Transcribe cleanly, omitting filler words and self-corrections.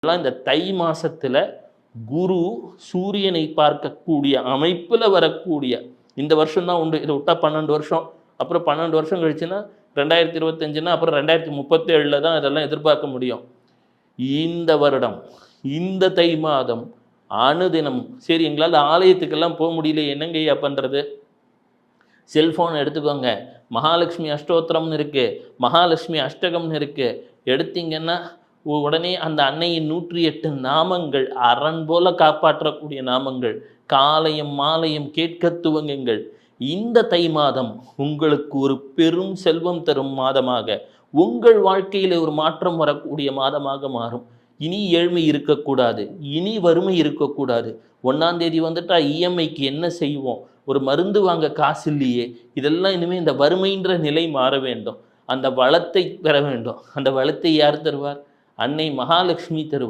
இந்த தை மாசத்துல குரு சூரியனை பார்க்கக்கூடிய அமைப்புல வரக்கூடிய இந்த வருஷம் தான் உண்டு. இதை விட்டா 12 வருஷம், அப்புறம் 12 வருஷம் கழிச்சுன்னா 2025ன்னா அப்புறம் 2037 தான் இதெல்லாம் எதிர்பார்க்க முடியும். இந்த வருடம் இந்த தை மாதம் அனுதினம் சரி எங்களால் ஆலயத்துக்கெல்லாம் போக முடியல, என்னங்க ஐயா பண்றது? செல்ஃபோன் எடுத்துக்கோங்க, மகாலட்சுமி அஷ்டோத்திரம்னு இருக்கு, மகாலட்சுமி அஷ்டகம்னு இருக்கு. எடுத்தீங்கன்னா உடனே அந்த அன்னையின் 108 நாமங்கள் அரண் போல காப்பாற்றக்கூடிய நாமங்கள் காலையும் மாலையும் கேட்க துவங்குங்கள். இந்த தை மாதம் உங்களுக்கு ஒரு பெரும் செல்வம் தரும் மாதமாக, உங்கள் வாழ்க்கையில் ஒரு மாற்றம் வரக்கூடிய மாதமாக மாறும். இனி ஏழ்மை இருக்கக்கூடாது, இனி வறுமை இருக்கக்கூடாது. 1ஆம் தேதி வந்துட்டா இஎம்ஐக்கு என்ன செய்வோம், ஒரு மருந்து வாங்க காசு இல்லையே, இதெல்லாம் இனிமேல் இந்த வறுமைன்ற நிலை மாற வேண்டும். அந்த வளத்தை பெற வேண்டும். அந்த வளத்தை யார் தருவார்? அன்னை மகாலட்சுமி தருவார்.